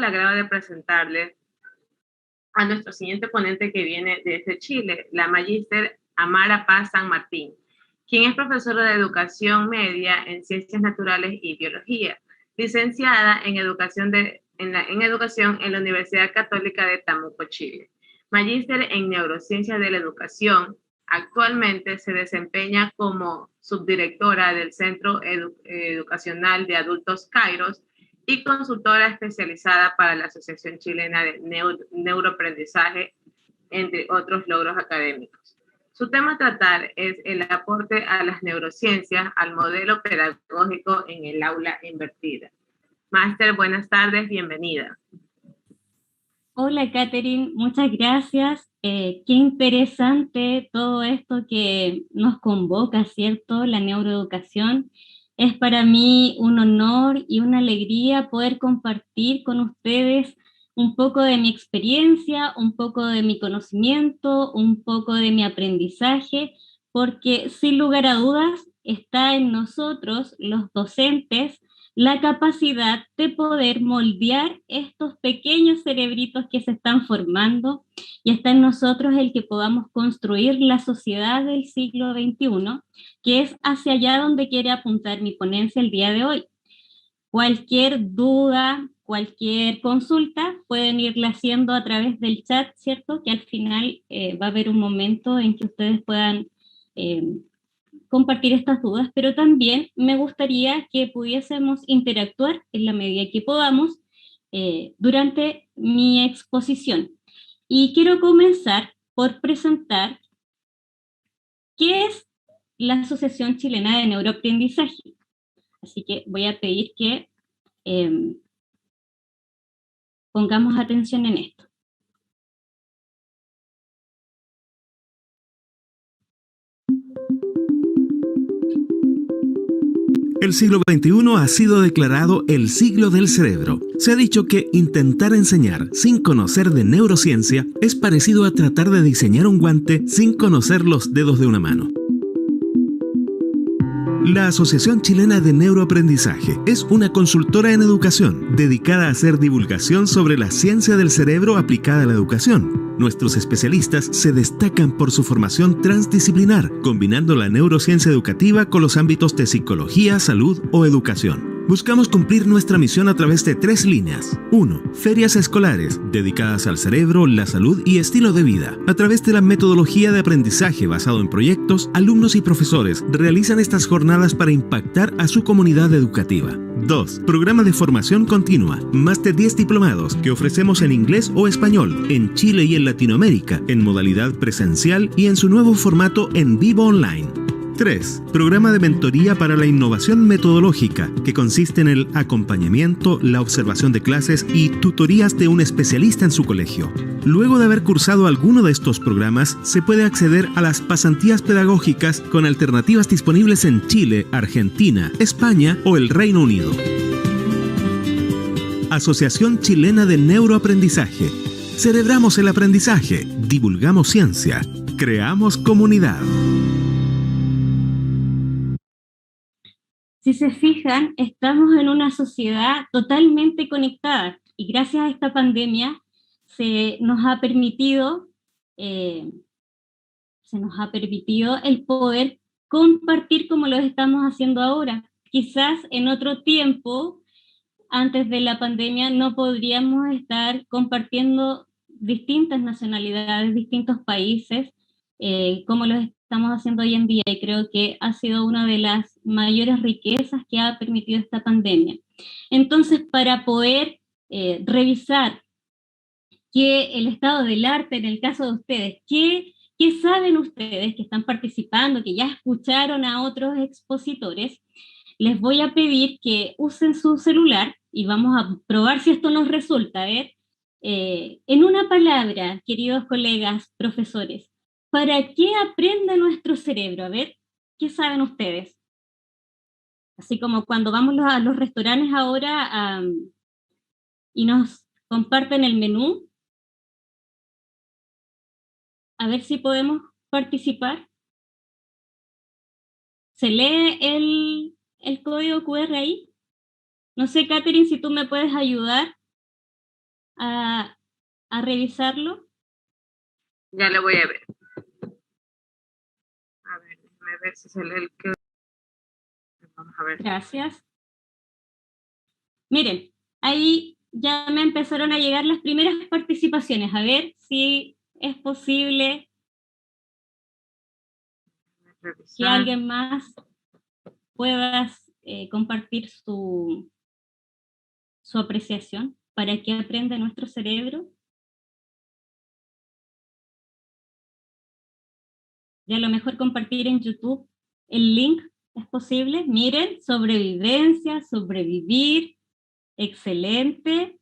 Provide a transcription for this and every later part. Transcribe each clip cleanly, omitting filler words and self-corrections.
agrado de presentarles a nuestro siguiente ponente que viene desde Chile, la magíster Amara Paz San Martín, quien es profesora de educación media en ciencias naturales y biología, licenciada en educación en la Universidad Católica de Temuco, Chile, magíster en neurociencias de la educación. Actualmente se desempeña como subdirectora del Centro Educacional de Adultos Kairos y consultora especializada para la Asociación Chilena de Neuroaprendizaje, entre otros logros académicos. Su tema a tratar es el aporte a las neurociencias al modelo pedagógico en el aula invertida. Máster, buenas tardes, bienvenida. Hola, Catherine, muchas gracias. Qué interesante todo esto que nos convoca, ¿cierto? La neuroeducación. Es para mí un honor y una alegría poder compartir con ustedes un poco de mi experiencia, un poco de mi conocimiento, un poco de mi aprendizaje, porque sin lugar a dudas está en nosotros, los docentes, la capacidad de poder moldear estos pequeños cerebritos que se están formando, y está en nosotros el que podamos construir la sociedad del siglo XXI, que es hacia allá donde quiere apuntar mi ponencia el día de hoy. Cualquier duda, cualquier consulta, pueden irla haciendo a través del chat, ¿cierto? Que al final va a haber un momento en que ustedes puedan compartir estas dudas, pero también me gustaría que pudiésemos interactuar en la medida que podamos durante mi exposición. Y quiero comenzar por presentar qué es la Asociación Chilena de Neuroaprendizaje. Así que voy a pedir que pongamos atención en esto. El siglo XXI ha sido declarado el siglo del cerebro. Se ha dicho que intentar enseñar sin conocer de neurociencia es parecido a tratar de diseñar un guante sin conocer los dedos de una mano. La Asociación Chilena de Neuroaprendizaje es una consultora en educación dedicada a hacer divulgación sobre la ciencia del cerebro aplicada a la educación. Nuestros especialistas se destacan por su formación transdisciplinar, combinando la neurociencia educativa con los ámbitos de psicología, salud o educación. Buscamos cumplir nuestra misión a través de 3 líneas. 1. Ferias escolares, dedicadas al cerebro, la salud y estilo de vida. A través de la metodología de aprendizaje basado en proyectos, alumnos y profesores realizan estas jornadas para impactar a su comunidad educativa. 2. Programa de formación continua, más de 10 diplomados que ofrecemos en inglés o español, en Chile y en Latinoamérica, en modalidad presencial y en su nuevo formato en vivo online. 3. Programa de mentoría para la innovación metodológica, que consiste en el acompañamiento, la observación de clases y tutorías de un especialista en su colegio. Luego de haber cursado alguno de estos programas, se puede acceder a las pasantías pedagógicas con alternativas disponibles en Chile, Argentina, España o el Reino Unido. Asociación Chilena de Neuroaprendizaje. Celebramos el aprendizaje, divulgamos ciencia, creamos comunidad. Si se fijan, estamos en una sociedad totalmente conectada y gracias a esta pandemia nos ha permitido el poder compartir como lo estamos haciendo ahora. Quizás en otro tiempo, antes de la pandemia, no podríamos estar compartiendo distintas nacionalidades, distintos países, como lo estamos haciendo hoy en día, y creo que ha sido una de las mayores riquezas que ha permitido esta pandemia. Entonces, para poder revisar el estado del arte en el caso de ustedes, ¿qué saben ustedes que están participando, que ya escucharon a otros expositores? Les voy a pedir que usen su celular y vamos a probar si esto nos resulta. A ver, en una palabra, queridos colegas, profesores, ¿para qué aprende nuestro cerebro? A ver, ¿qué saben ustedes? Así como cuando vamos a los restaurantes ahora y nos comparten el menú, a ver si podemos participar. ¿Se lee el código QR ahí? No sé, Catherine, si tú me puedes ayudar. a revisarlo. Ya le voy a ver. A ver, déjame ver si sale el que... Vamos a ver. Gracias. Miren, ahí ya me empezaron a llegar las primeras participaciones. A ver si es posible que alguien más pueda compartir su apreciación para qué aprende nuestro cerebro. Y a lo mejor compartir en YouTube el link es posible. Miren, sobrevivencia, sobrevivir, excelente.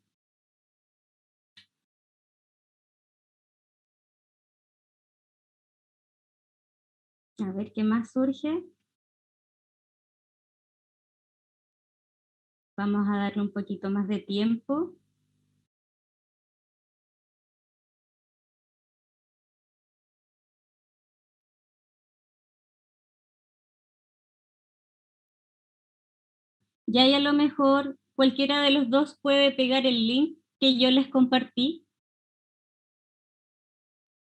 A ver qué más surge. Vamos a darle un poquito más de tiempo. Y ahí a lo mejor cualquiera de los dos puede pegar el link que yo les compartí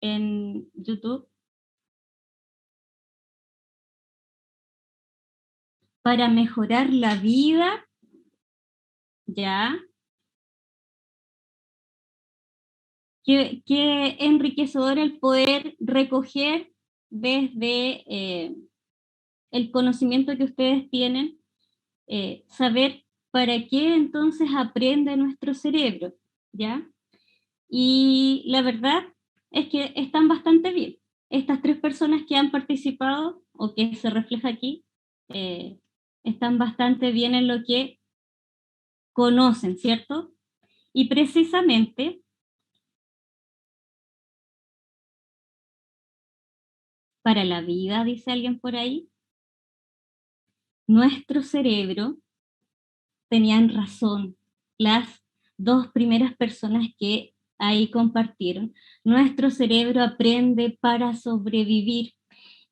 en YouTube para mejorar la vida, ¿ya? Qué enriquecedor el poder recoger desde el conocimiento que ustedes tienen, saber para qué entonces aprende nuestro cerebro, ¿ya? Y la verdad es que están bastante bien. Estas 3 personas que han participado, o que se refleja aquí, están bastante bien en lo que conocen, ¿cierto? Y precisamente para la vida, dice alguien por ahí, nuestro cerebro, tenían razón las 2 primeras personas que ahí compartieron, nuestro cerebro aprende para sobrevivir.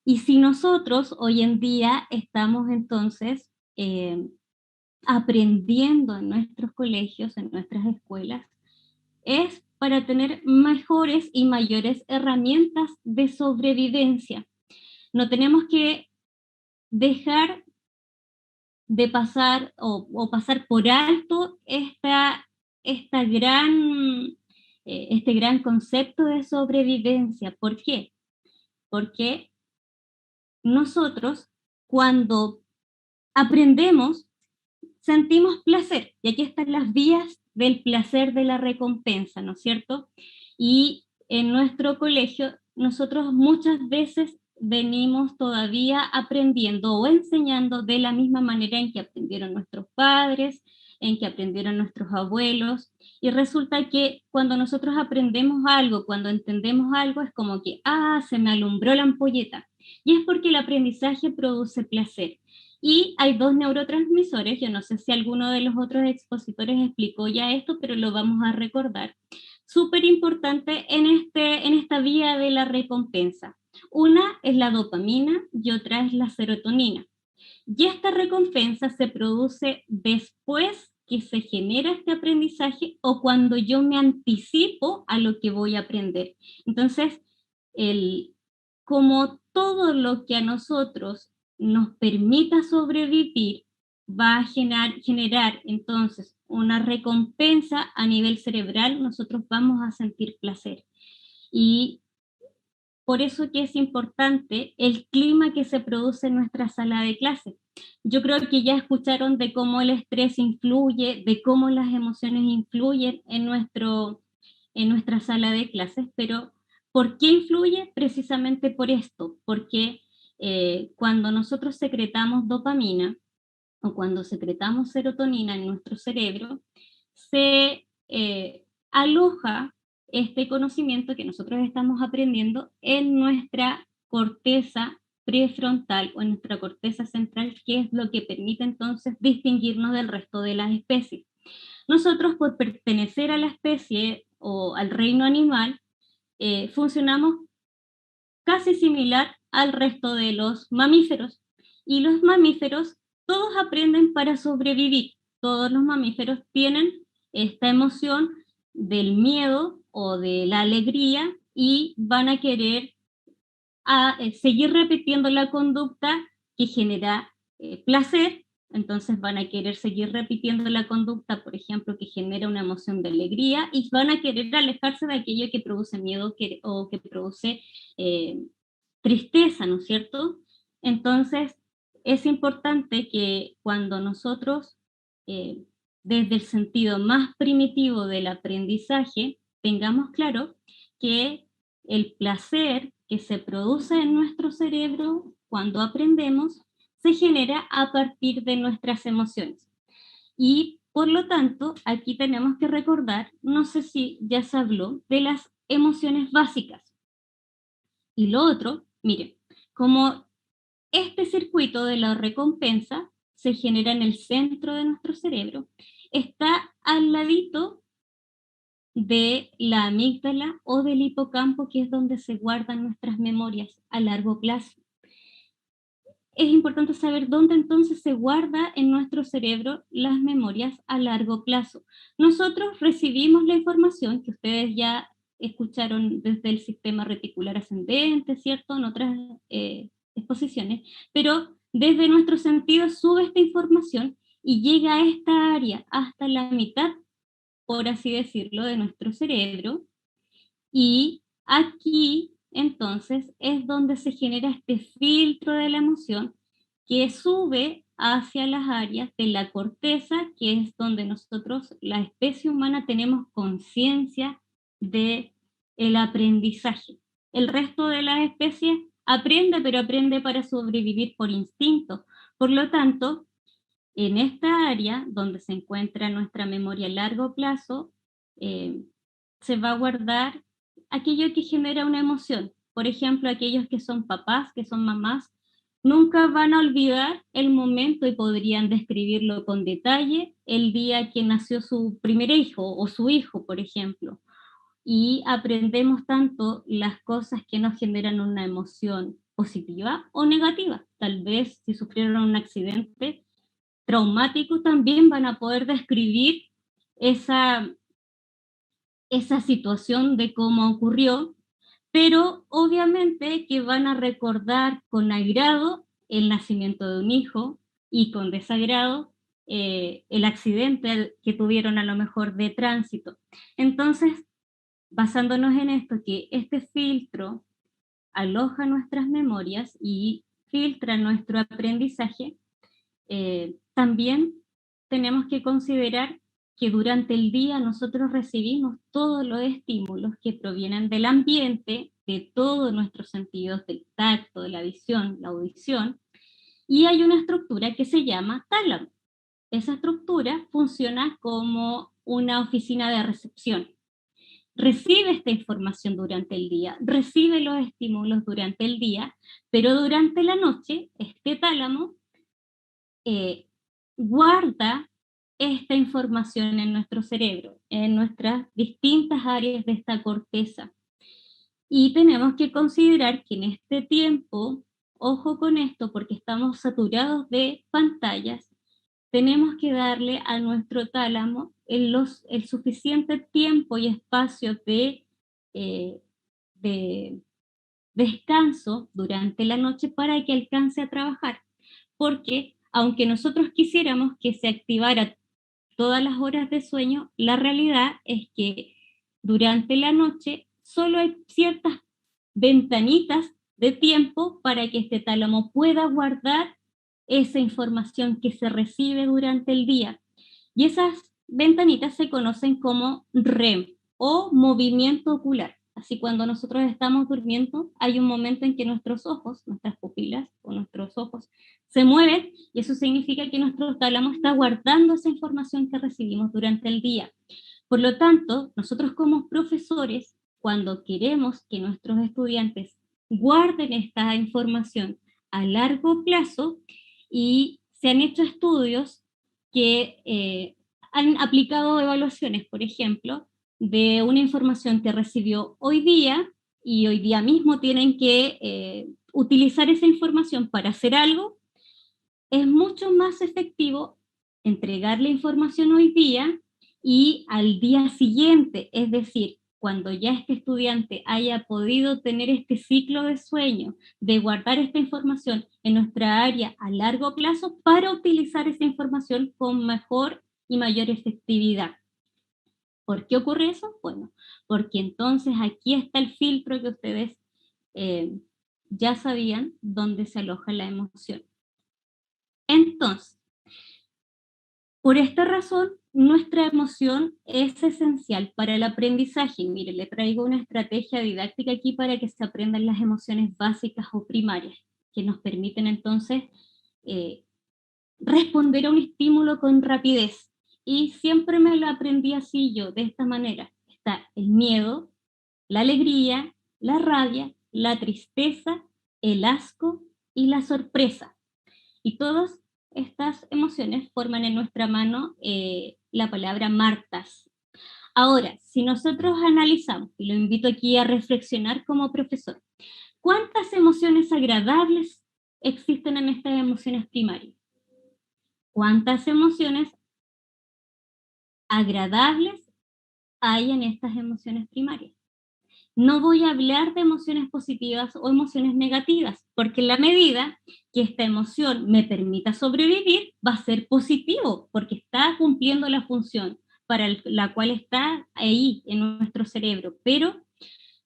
Y si nosotros hoy en día estamos entonces aprendiendo en nuestros colegios, en nuestras escuelas, es para tener mejores y mayores herramientas de sobrevivencia. No tenemos que dejar de pasar o pasar por alto este gran concepto de sobrevivencia. ¿Por qué? Porque nosotros, cuando aprendemos, sentimos placer, y aquí están las vías del placer de la recompensa, ¿no es cierto? Y en nuestro colegio, nosotros muchas veces venimos todavía aprendiendo o enseñando de la misma manera en que aprendieron nuestros padres, en que aprendieron nuestros abuelos, y resulta que cuando nosotros aprendemos algo, cuando entendemos algo, es como que, se me alumbró la ampolleta, y es porque el aprendizaje produce placer. Y hay 2 neurotransmisores, yo no sé si alguno de los otros expositores explicó ya esto, pero lo vamos a recordar. Súper importante en esta vía de la recompensa. Una es la dopamina y otra es la serotonina. Y esta recompensa se produce después que se genera este aprendizaje o cuando yo me anticipo a lo que voy a aprender. Entonces, como todo lo que a nosotros nos permita sobrevivir va a generar entonces una recompensa a nivel cerebral, nosotros vamos a sentir placer. Y por eso que es importante el clima que se produce en nuestra sala de clase. Yo creo que ya escucharon de cómo el estrés influye, de cómo las emociones influyen en nuestra sala de clases, pero ¿por qué influye? Precisamente por esto, porque cuando nosotros secretamos dopamina o cuando secretamos serotonina en nuestro cerebro, se aloja este conocimiento que nosotros estamos aprendiendo en nuestra corteza prefrontal o en nuestra corteza central, que es lo que permite entonces distinguirnos del resto de las especies. Nosotros, por pertenecer a la especie o al reino animal, funcionamos casi similar al resto de los mamíferos. Y los mamíferos todos aprenden para sobrevivir. Todos los mamíferos tienen esta emoción del miedo o de la alegría y van a querer seguir repitiendo la conducta que genera placer. Entonces van a querer seguir repitiendo la conducta, por ejemplo, que genera una emoción de alegría, y van a querer alejarse de aquello que produce miedo o que produce tristeza, ¿no es cierto? Entonces es importante que cuando nosotros, desde el sentido más primitivo del aprendizaje, tengamos claro que el placer que se produce en nuestro cerebro cuando aprendemos se genera a partir de nuestras emociones. Y por lo tanto, aquí tenemos que recordar, no sé si ya se habló, de las emociones básicas. Y lo otro, miren, como este circuito de la recompensa se genera en el centro de nuestro cerebro, está al ladito de la amígdala o del hipocampo, que es donde se guardan nuestras memorias a largo plazo. Es importante saber dónde entonces se guarda en nuestro cerebro las memorias a largo plazo. Nosotros recibimos la información que ustedes ya escucharon desde el sistema reticular ascendente, ¿cierto? En otras exposiciones, pero desde nuestros sentidos sube esta información y llega a esta área hasta la mitad, por así decirlo, de nuestro cerebro, y aquí entonces es donde se genera este filtro de la emoción que sube hacia las áreas de la corteza, que es donde nosotros, la especie humana, tenemos conciencia de el aprendizaje. El resto de las especies aprende, pero aprende para sobrevivir por instinto. Por lo tanto, en esta área donde se encuentra nuestra memoria a largo plazo, se va a guardar aquello que genera una emoción. Por ejemplo, aquellos que son papás, que son mamás, nunca van a olvidar el momento y podrían describirlo con detalle el día que nació su primer hijo o su hijo, por ejemplo. Y aprendemos tanto las cosas que nos generan una emoción positiva o negativa. Tal vez si sufrieron un accidente traumático también van a poder describir esa situación de cómo ocurrió, pero obviamente que van a recordar con agrado el nacimiento de un hijo y con desagrado el accidente que tuvieron a lo mejor de tránsito. Entonces, basándonos en esto, que este filtro aloja nuestras memorias y filtra nuestro aprendizaje, también tenemos que considerar que durante el día nosotros recibimos todos los estímulos que provienen del ambiente, de todos nuestros sentidos, del tacto, de la visión, la audición, y hay una estructura que se llama tálamo. Esa estructura funciona como una oficina de recepción. Recibe esta información durante el día, recibe los estímulos durante el día, pero durante la noche este tálamo guarda esta información en nuestro cerebro, en nuestras distintas áreas de esta corteza. Y tenemos que considerar que en este tiempo, ojo con esto, porque estamos saturados de pantallas, tenemos que darle a nuestro tálamo el suficiente tiempo y espacio de descanso durante la noche para que alcance a trabajar. Porque aunque nosotros quisiéramos que se activara todas las horas de sueño, la realidad es que durante la noche solo hay ciertas ventanitas de tiempo para que este tálamo pueda guardar esa información que se recibe durante el día. Y esas ventanitas se conocen como REM o movimiento ocular. Así cuando nosotros estamos durmiendo, hay un momento en que nuestros ojos, nuestras pupilas o nuestros ojos se mueven, y eso significa que nuestro tálamo está guardando esa información que recibimos durante el día. Por lo tanto, nosotros como profesores, cuando queremos que nuestros estudiantes guarden esta información a largo plazo, y se han hecho estudios que han aplicado evaluaciones, por ejemplo, de una información que recibió hoy día, y hoy día mismo tienen que utilizar esa información para hacer algo. Es mucho más efectivo entregar la información hoy día y al día siguiente, es decir, cuando ya este estudiante haya podido tener este ciclo de sueño, de guardar esta información en nuestra área a largo plazo para utilizar esa información con mejor y mayor efectividad. ¿Por qué ocurre eso? Bueno, porque entonces aquí está el filtro que ustedes ya sabían dónde se aloja la emoción. Entonces, por esta razón, nuestra emoción es esencial para el aprendizaje. Mire, le traigo una estrategia didáctica aquí para que se aprendan las emociones básicas o primarias, que nos permiten entonces responder a un estímulo con rapidez. Y siempre me lo aprendí así yo, de esta manera. Está el miedo, la alegría, la rabia, la tristeza, el asco y la sorpresa. Y todas estas emociones forman en nuestra mano la palabra Martas. Ahora, si nosotros analizamos, y lo invito aquí a reflexionar como profesor, ¿cuántas emociones agradables existen en estas emociones primarias? ¿Cuántas emociones agradables hay en estas emociones primarias? No voy a hablar de emociones positivas o emociones negativas, porque en la medida que esta emoción me permita sobrevivir, va a ser positivo, porque está cumpliendo la función para la cual está ahí en nuestro cerebro. Pero,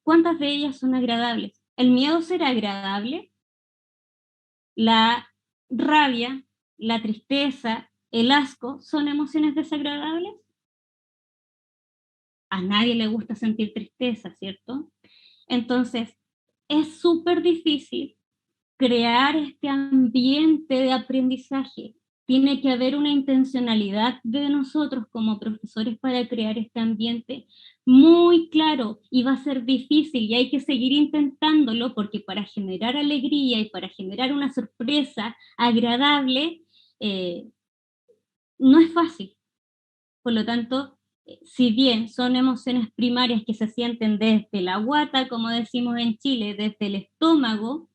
¿cuántas de ellas son agradables? ¿El miedo será agradable? ¿La rabia, la tristeza, el asco son emociones desagradables? A nadie le gusta sentir tristeza, ¿cierto? Entonces, es súper difícil crear este ambiente de aprendizaje. Tiene que haber una intencionalidad de nosotros como profesores para crear este ambiente muy claro, y va a ser difícil y hay que seguir intentándolo, porque para generar alegría y para generar una sorpresa agradable no es fácil. Por lo tanto, si bien son emociones primarias que se sienten desde la guata, como decimos en Chile, desde el estómago,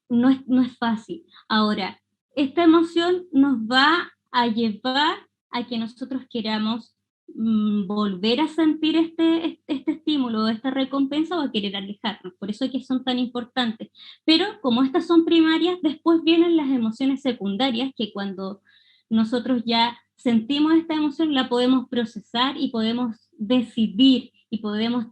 no es fácil. Ahora, esta emoción nos va a llevar a que nosotros queramos volver a sentir este estímulo, esta recompensa, o a querer alejarnos. Por eso es que son tan importantes. Pero como estas son primarias, después vienen las emociones secundarias, que cuando nosotros ya sentimos esta emoción, la podemos procesar y podemos decidir y podemos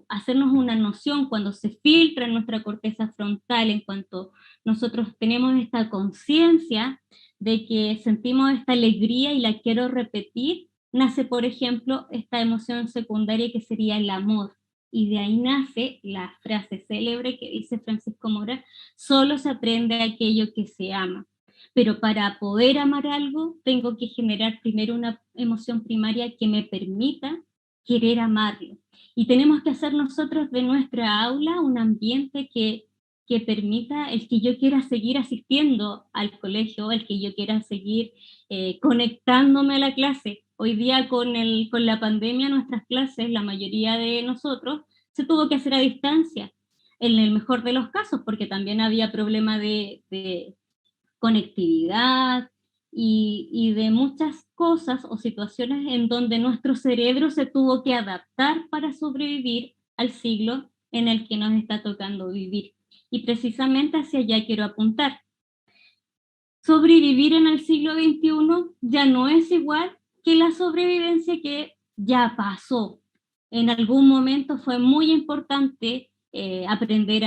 hacernos una noción cuando se filtra en nuestra corteza frontal, en cuanto nosotros tenemos esta conciencia de que sentimos esta alegría y la quiero repetir, nace, por ejemplo, esta emoción secundaria que sería el amor. Y de ahí nace la frase célebre que dice Francisco Mora: solo se aprende aquello que se ama. Pero para poder amar algo, tengo que generar primero una emoción primaria que me permita querer amarlo. Y tenemos que hacer nosotros de nuestra aula un ambiente que permita el que yo quiera seguir asistiendo al colegio, el que yo quiera seguir conectándome a la clase. Hoy día con la pandemia, nuestras clases, la mayoría de nosotros, se tuvo que hacer a distancia, en el mejor de los casos, porque también había problema de conectividad y de muchas cosas o situaciones en donde nuestro cerebro se tuvo que adaptar para sobrevivir al siglo en el que nos está tocando vivir. Y precisamente hacia allá quiero apuntar. Sobrevivir en el siglo XXI ya no es igual que la sobrevivencia que ya pasó. En algún momento fue muy importante aprender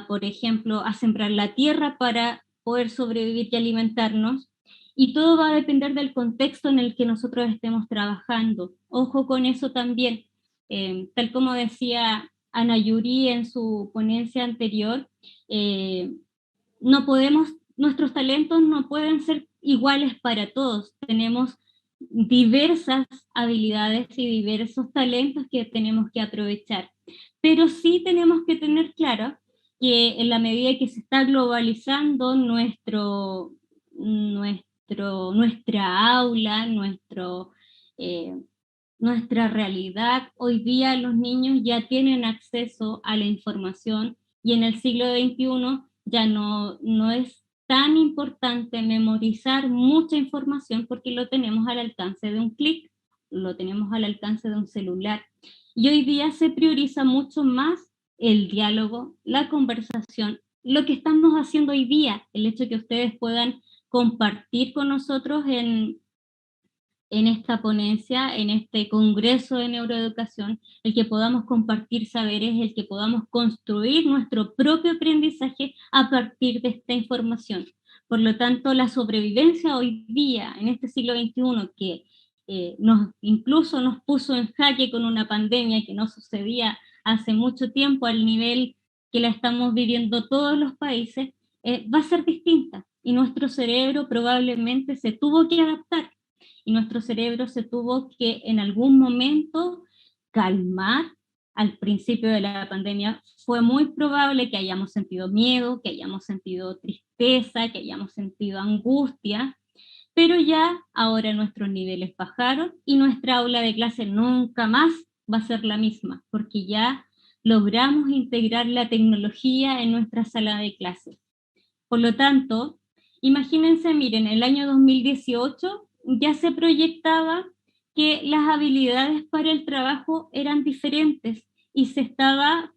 por ejemplo, a sembrar la tierra para poder sobrevivir y alimentarnos, y todo va a depender del contexto en el que nosotros estemos trabajando. Ojo con eso también. Tal como decía Ana Yuri en su ponencia anterior, nuestros talentos no pueden ser iguales para todos. Tenemos diversas habilidades y diversos talentos que tenemos que aprovechar. Pero sí tenemos que tener claro que en la medida que se está globalizando nuestra aula, nuestra realidad, hoy día los niños ya tienen acceso a la información, y en el siglo XXI ya no es tan importante memorizar mucha información porque lo tenemos al alcance de un clic, lo tenemos al alcance de un celular. Y hoy día se prioriza mucho más el diálogo, la conversación, lo que estamos haciendo hoy día, el hecho de que ustedes puedan compartir con nosotros en esta ponencia, en este congreso de neuroeducación, el que podamos compartir saberes, el que podamos construir nuestro propio aprendizaje a partir de esta información. Por lo tanto, la sobrevivencia hoy día, en este siglo XXI, que incluso nos puso en jaque con una pandemia que no sucedía hace mucho tiempo al nivel que la estamos viviendo todos los países, va a ser distinta. Y nuestro cerebro probablemente se tuvo que adaptar. Y nuestro cerebro se tuvo que en algún momento calmar. Al principio de la pandemia fue muy probable que hayamos sentido miedo, que hayamos sentido tristeza, que hayamos sentido angustia, pero ya ahora nuestros niveles bajaron y nuestra aula de clase nunca más va a ser la misma, porque ya logramos integrar la tecnología en nuestra sala de clase. Por lo tanto, imagínense, miren, el año 2018 ya se proyectaba que las habilidades para el trabajo eran diferentes y se estaba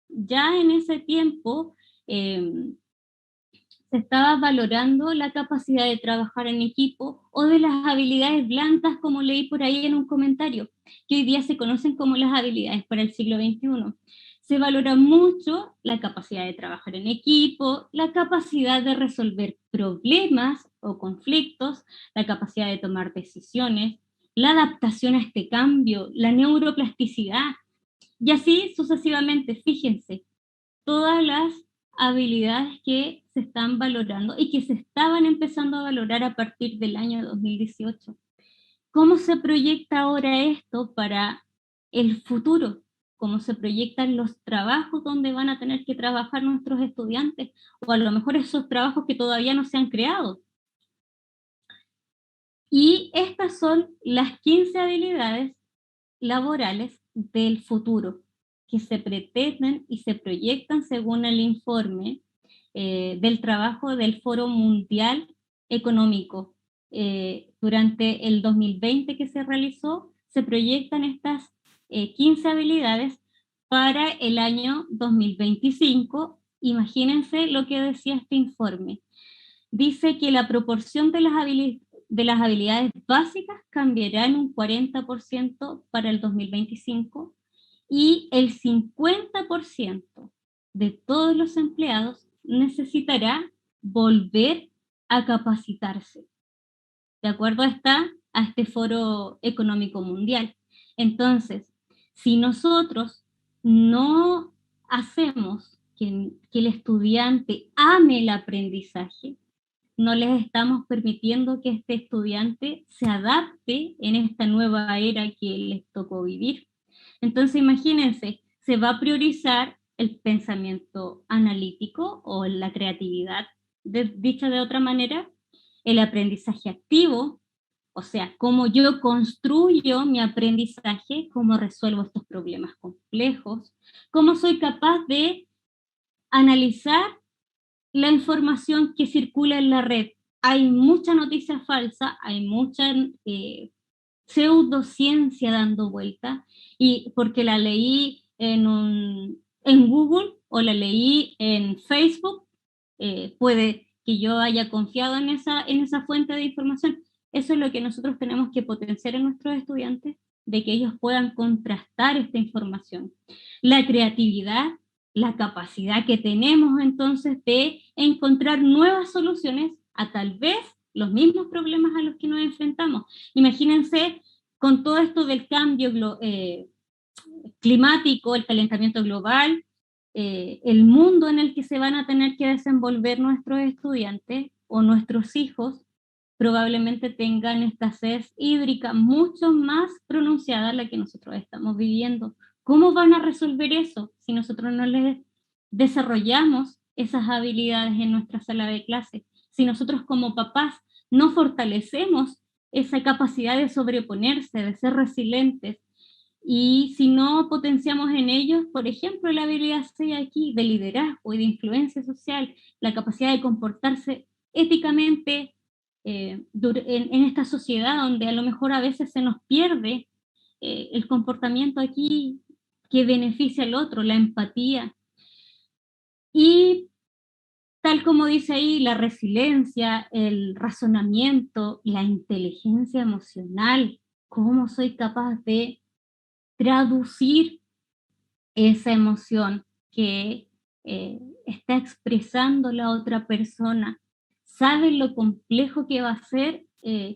ya en ese tiempo, se estaba valorando la capacidad de trabajar en equipo o de las habilidades blandas, como leí por ahí en un comentario, que hoy día se conocen como las habilidades para el siglo XXI. Se valora mucho la capacidad de trabajar en equipo, la capacidad de resolver problemas o conflictos, la capacidad de tomar decisiones, la adaptación a este cambio, la neuroplasticidad, y así sucesivamente. Fíjense, todas las habilidades que se están valorando y que se estaban empezando a valorar a partir del año 2018. ¿Cómo se proyecta ahora esto para el futuro? ¿Cómo se proyectan los trabajos donde van a tener que trabajar nuestros estudiantes? O a lo mejor esos trabajos que todavía no se han creado. Y estas son las 15 habilidades laborales del futuro que se pretenden y se proyectan según el informe del trabajo del Foro Mundial Económico. Durante el 2020 que se realizó, se proyectan estas 15 habilidades para el año 2025. Imagínense lo que decía este informe. Dice que la proporción de las habilidades básicas cambiará en un 40% para el 2025 y el 50% de todos los empleados necesitará volver a capacitarse, de acuerdo a este Foro Económico Mundial. Entonces, si nosotros no hacemos que el estudiante ame el aprendizaje, no les estamos permitiendo que este estudiante se adapte en esta nueva era que les tocó vivir. Entonces, imagínense, se va a priorizar el pensamiento analítico o la creatividad, dicha de otra manera, el aprendizaje activo, o sea, cómo yo construyo mi aprendizaje, cómo resuelvo estos problemas complejos, cómo soy capaz de analizar la información que circula en la red. Hay mucha noticia falsa, hay mucha pseudociencia dando vuelta, y porque la leí en Google o la leí en Facebook, puede que yo haya confiado en esa fuente de información. Eso es lo que nosotros tenemos que potenciar en nuestros estudiantes, de que ellos puedan contrastar esta información. La creatividad, la capacidad que tenemos entonces de encontrar nuevas soluciones a tal vez los mismos problemas a los que nos enfrentamos. Imagínense con todo esto del cambio climático, el calentamiento global, el mundo en el que se van a tener que desenvolver nuestros estudiantes o nuestros hijos probablemente tengan escasez hídrica mucho más pronunciada a la que nosotros estamos viviendo. ¿Cómo van a resolver eso si nosotros no les desarrollamos esas habilidades en nuestra sala de clase? Si nosotros como papás no fortalecemos esa capacidad de sobreponerse, de ser resilientes, y si no potenciamos en ellos, por ejemplo, la habilidad C aquí de liderazgo y de influencia social, la capacidad de comportarse éticamente en esta sociedad donde a lo mejor a veces se nos pierde el comportamiento aquí que beneficia al otro, la empatía. Y tal como dice ahí, la resiliencia, el razonamiento, la inteligencia emocional, cómo soy capaz de traducir esa emoción que está expresando la otra persona. ¿Saben lo complejo que va a ser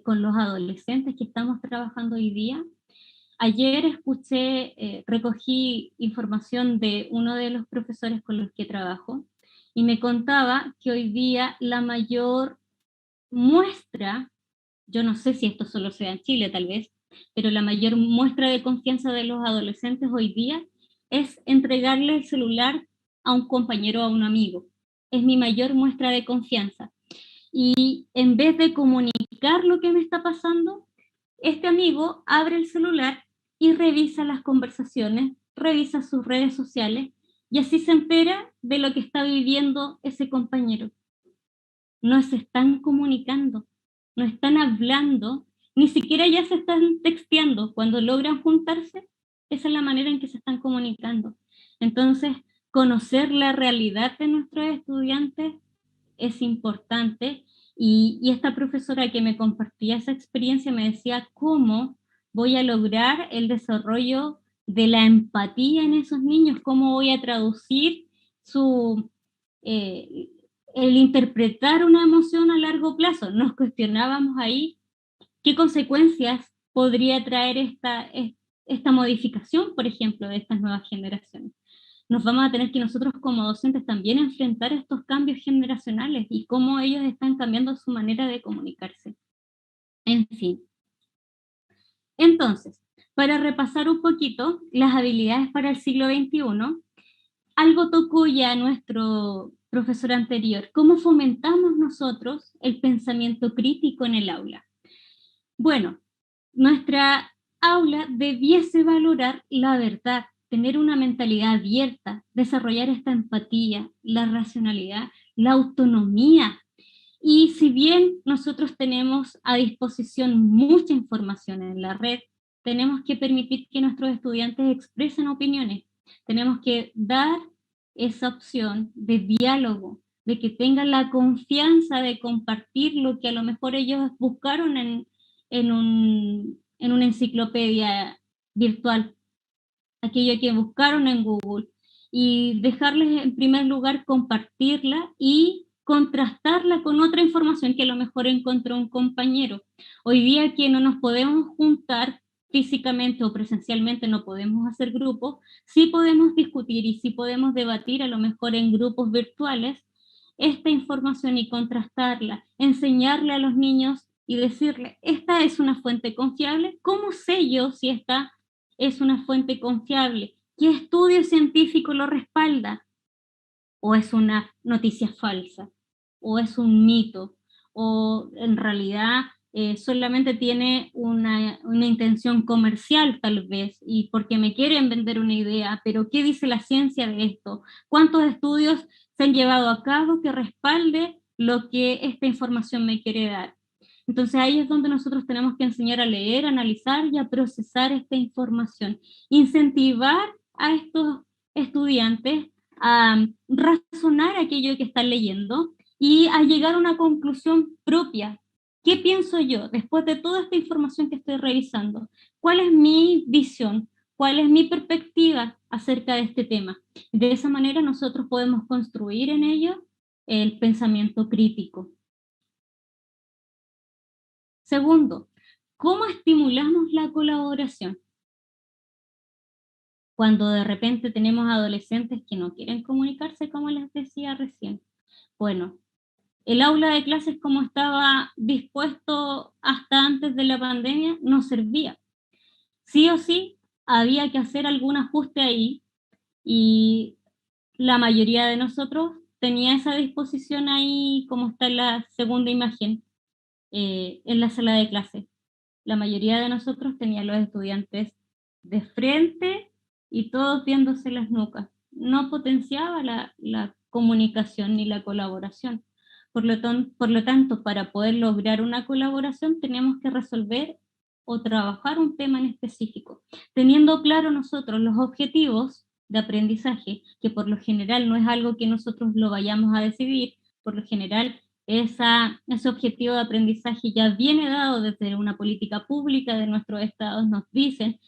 con los adolescentes que estamos trabajando hoy día? Ayer recogí información de uno de los profesores con los que trabajo y me contaba que hoy día la mayor muestra, yo no sé si esto solo sea en Chile tal vez, pero la mayor muestra de confianza de los adolescentes hoy día es entregarle el celular a un compañero o a un amigo. Es mi mayor muestra de confianza. Y en vez de comunicar lo que me está pasando, este amigo abre el celular y revisa las conversaciones, revisa sus redes sociales y así se entera de lo que está viviendo ese compañero. No se están comunicando, no están hablando, ni siquiera ya se están texteando. Cuando logran juntarse, esa es la manera en que se están comunicando. Entonces, conocer la realidad de nuestros estudiantes es importante y esta profesora que me compartía esa experiencia me decía cómo voy a lograr el desarrollo de la empatía en esos niños, cómo voy a traducir eh, el interpretar una emoción a largo plazo. Nos cuestionábamos ahí qué consecuencias podría traer esta modificación, por ejemplo, de estas nuevas generaciones. Nos vamos a tener que nosotros como docentes también enfrentar estos cambios generacionales y cómo ellos están cambiando su manera de comunicarse. En fin. Entonces, para repasar un poquito las habilidades para el siglo XXI, algo tocó ya nuestro profesor anterior. ¿Cómo fomentamos nosotros el pensamiento crítico en el aula? Bueno, nuestra aula debiese valorar la verdad, tener una mentalidad abierta, desarrollar esta empatía, la racionalidad, la autonomía. Y si bien nosotros tenemos a disposición mucha información en la red, tenemos que permitir que nuestros estudiantes expresen opiniones. Tenemos que dar esa opción de diálogo, de que tengan la confianza de compartir lo que a lo mejor ellos buscaron en una enciclopedia virtual, aquello que buscaron en Google, y dejarles en primer lugar compartirla y contrastarla con otra información que a lo mejor encontró un compañero. Hoy día que no nos podemos juntar físicamente o presencialmente, no podemos hacer grupos, sí podemos discutir y sí podemos debatir a lo mejor en grupos virtuales esta información y contrastarla, enseñarle a los niños y decirle, esta es una fuente confiable. ¿Cómo sé yo si esta es una fuente confiable? ¿Qué estudio científico lo respalda? ¿O es una noticia falsa? ¿O es un mito? ¿O en realidad solamente tiene una intención comercial tal vez y porque me quieren vender una idea? Pero ¿qué dice la ciencia de esto? ¿Cuántos estudios se han llevado a cabo que respalde lo que esta información me quiere dar? Entonces ahí es donde nosotros tenemos que enseñar a leer, a analizar y a procesar esta información. Incentivar a estos estudiantes a razonar aquello que están leyendo y a llegar a una conclusión propia. ¿Qué pienso yo después de toda esta información que estoy revisando? ¿Cuál es mi visión? ¿Cuál es mi perspectiva acerca de este tema? De esa manera nosotros podemos construir en ello el pensamiento crítico. Segundo, ¿cómo estimulamos la colaboración? Cuando de repente tenemos adolescentes que no quieren comunicarse, como les decía recién. Bueno, el aula de clases como estaba dispuesto hasta antes de la pandemia no servía. Sí o sí había que hacer algún ajuste ahí y la mayoría de nosotros tenía esa disposición ahí como está en la segunda imagen en la sala de clases. La mayoría de nosotros tenía los estudiantes de frente y todos viéndose las nucas. No potenciaba la comunicación ni la colaboración. Por lo tanto, para poder lograr una colaboración tenemos que resolver o trabajar un tema en específico, teniendo claro nosotros los objetivos de aprendizaje, que por lo general no es algo que nosotros lo vayamos a decidir, por lo general ese objetivo de aprendizaje ya viene dado desde una política pública de nuestros estados, nos dicen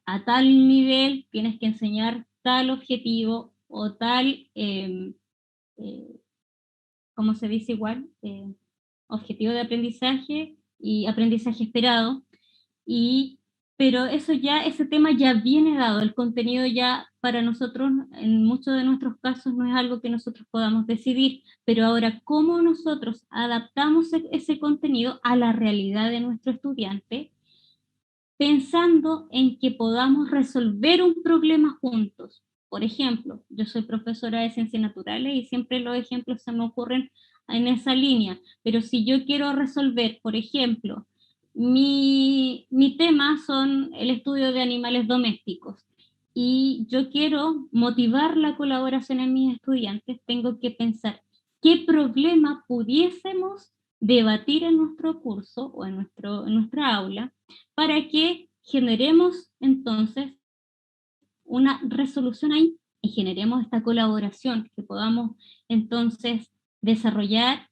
a tal nivel tienes que enseñar tal objetivo o tal, ¿cómo se dice igual? Objetivo de aprendizaje y aprendizaje esperado, pero ese tema ya viene dado, el contenido ya para nosotros, en muchos de nuestros casos, no es algo que nosotros podamos decidir, pero ahora, ¿cómo nosotros adaptamos ese contenido a la realidad de nuestro estudiante, pensando en que podamos resolver un problema juntos? Por ejemplo, yo soy profesora de ciencias naturales y siempre los ejemplos se me ocurren en esa línea, pero si yo quiero resolver, por ejemplo, mi tema son el estudio de animales domésticos y yo quiero motivar la colaboración en mis estudiantes, tengo que pensar qué problema pudiésemos debatir en nuestro curso o en nuestra aula para que generemos entonces una resolución ahí y generemos esta colaboración, que podamos entonces desarrollar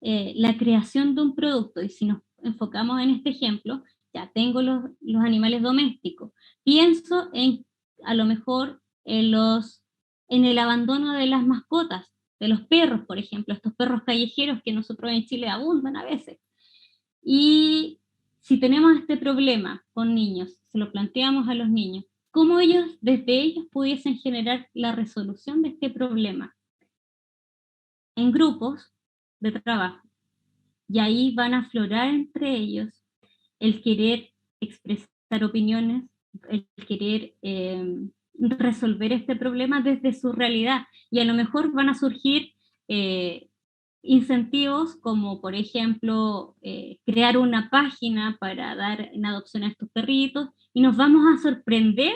la creación de un producto. Y si nos enfocamos en este ejemplo, ya tengo los animales domésticos, pienso en a lo mejor en el abandono de las mascotas, de los perros, por ejemplo, estos perros callejeros que nosotros en Chile abundan a veces. Y si tenemos este problema con niños, se lo planteamos a los niños, ¿cómo desde ellos pudiesen generar la resolución de este problema? En grupos de trabajo. Y ahí van a aflorar entre ellos el querer expresar opiniones, el querer resolver este problema desde su realidad. Y a lo mejor van a surgir incentivos como, por ejemplo, crear una página para dar en adopción a estos perritos, y nos vamos a sorprender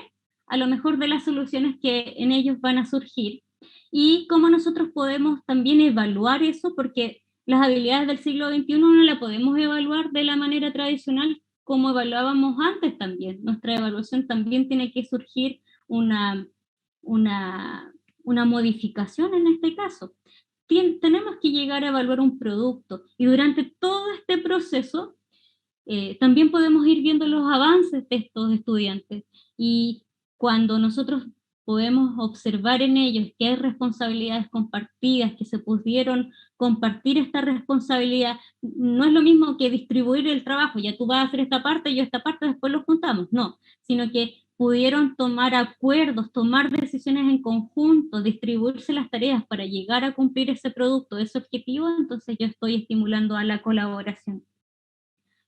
a lo mejor de las soluciones que en ellos van a surgir, y cómo nosotros podemos también evaluar eso, porque las habilidades del siglo XXI no las podemos evaluar de la manera tradicional como evaluábamos antes también. Nuestra evaluación también tiene que surgir una modificación en este caso. Tenemos que llegar a evaluar un producto y durante todo este proceso también podemos ir viendo los avances de estos estudiantes, y cuando nosotros podemos observar en ellos que hay responsabilidades compartidas, que se pudieron compartir esta responsabilidad, no es lo mismo que distribuir el trabajo, ya tú vas a hacer esta parte, yo esta parte, después los juntamos, no, sino que pudieron tomar acuerdos, tomar decisiones en conjunto, distribuirse las tareas para llegar a cumplir ese producto, ese objetivo. Entonces yo estoy estimulando a la colaboración.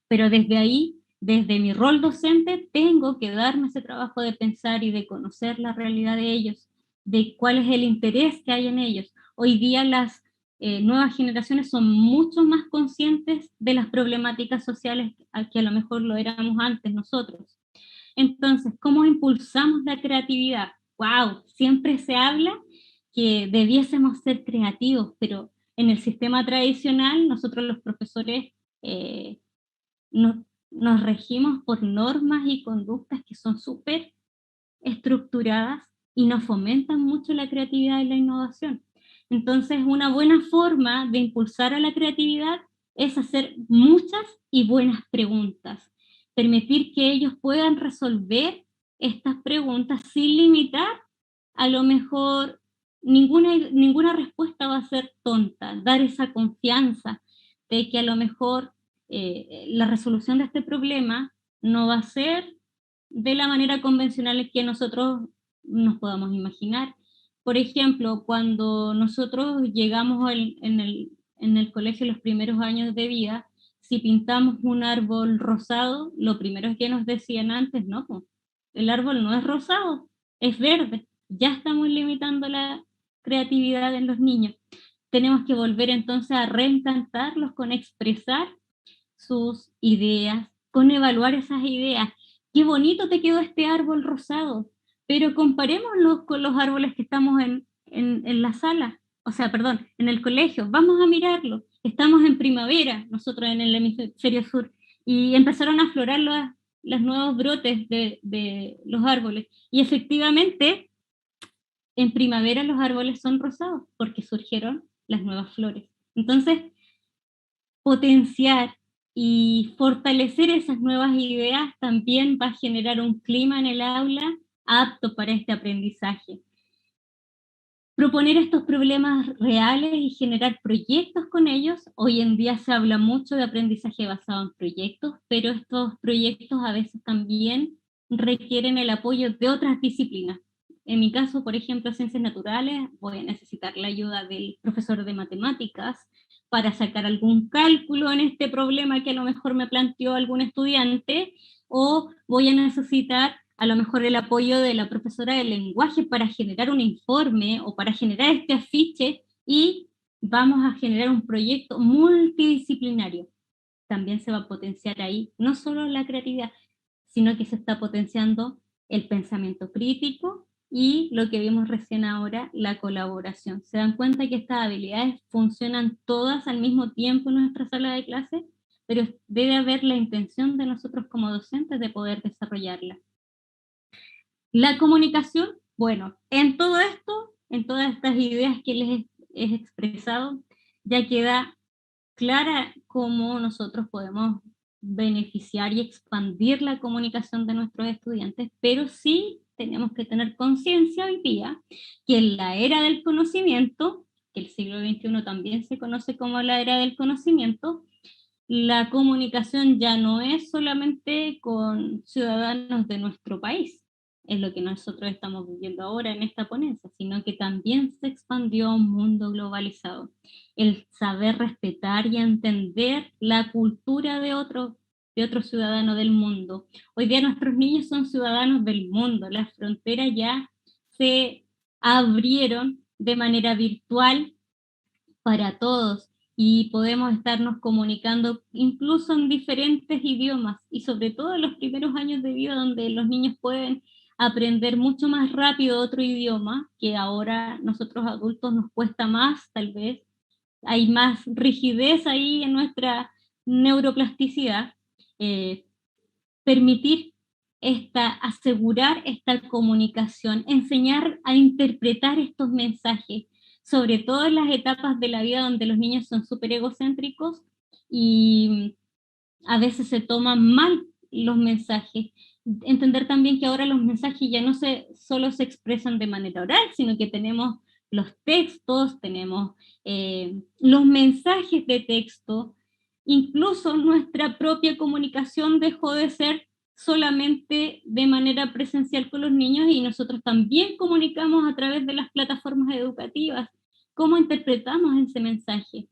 Pero desde ahí, desde mi rol docente, tengo que darme ese trabajo de pensar y de conocer la realidad de ellos, de cuál es el interés que hay en ellos. Hoy día las nuevas generaciones son mucho más conscientes de las problemáticas sociales que a lo mejor lo éramos antes nosotros. Entonces, ¿cómo impulsamos la creatividad? ¡Wow! Siempre se habla que debiésemos ser creativos, pero en el sistema tradicional nosotros los profesores nos regimos por normas y conductas que son súper estructuradas y nos fomentan mucho la creatividad y la innovación. Entonces, una buena forma de impulsar a la creatividad es hacer muchas y buenas preguntas, permitir que ellos puedan resolver estas preguntas sin limitar. A lo mejor ninguna respuesta va a ser tonta, dar esa confianza de que a lo mejor la resolución de este problema no va a ser de la manera convencional que nosotros nos podamos imaginar. Por ejemplo, cuando nosotros llegamos en el colegio los primeros años de vida, si pintamos un árbol rosado, lo primero que nos decían antes, no, pues, el árbol no es rosado, es verde. Ya estamos limitando la creatividad en los niños. Tenemos que volver entonces a reencantarlos con expresar sus ideas, con evaluar esas ideas. Qué bonito te quedó este árbol rosado, pero comparémoslo con los árboles que estamos en la sala, o sea, perdón, en el colegio. Vamos a mirarlo estamos en primavera, nosotros en el hemisferio sur, y empezaron a aflorar los nuevos brotes de los árboles. Y efectivamente, en primavera los árboles son rosados, porque surgieron las nuevas flores. Entonces, potenciar y fortalecer esas nuevas ideas también va a generar un clima en el aula apto para este aprendizaje. Proponer estos problemas reales y generar proyectos con ellos. Hoy en día se habla mucho de aprendizaje basado en proyectos, pero estos proyectos a veces también requieren el apoyo de otras disciplinas. En mi caso, por ejemplo, ciencias naturales, voy a necesitar la ayuda del profesor de matemáticas para sacar algún cálculo en este problema que a lo mejor me planteó algún estudiante, o voy a necesitar a lo mejor el apoyo de la profesora de lenguaje para generar un informe o para generar este afiche, y vamos a generar un proyecto multidisciplinario. También se va a potenciar ahí no solo la creatividad, sino que se está potenciando el pensamiento crítico y lo que vimos recién ahora, la colaboración. ¿Se dan cuenta que estas habilidades funcionan todas al mismo tiempo en nuestra sala de clase? Pero debe haber la intención de nosotros como docentes de poder desarrollarla. La comunicación, bueno, en todo esto, en todas estas ideas que les he expresado, ya queda clara cómo nosotros podemos beneficiar y expandir la comunicación de nuestros estudiantes, pero sí tenemos que tener conciencia hoy día que en la era del conocimiento, que el siglo XXI también se conoce como la era del conocimiento, la comunicación ya no es solamente con ciudadanos de nuestro país, es lo que nosotros estamos viviendo ahora en esta ponencia, sino que también se expandió a un mundo globalizado. El saber respetar y entender la cultura de otro ciudadano del mundo. Hoy día nuestros niños son ciudadanos del mundo, las fronteras ya se abrieron de manera virtual para todos, y podemos estarnos comunicando incluso en diferentes idiomas, y sobre todo en los primeros años de vida, donde los niños pueden aprender mucho más rápido otro idioma, que ahora nosotros adultos nos cuesta más, tal vez. Hay más rigidez ahí en nuestra neuroplasticidad. Permitir asegurar esta comunicación, enseñar a interpretar estos mensajes, sobre todo en las etapas de la vida donde los niños son súper egocéntricos y a veces se toman mal los mensajes. Entender también que ahora los mensajes ya no solo se expresan de manera oral, sino que tenemos los textos, tenemos los mensajes de texto. Incluso nuestra propia comunicación dejó de ser solamente de manera presencial con los niños, y nosotros también comunicamos a través de las plataformas educativas. ¿Cómo interpretamos ese mensaje?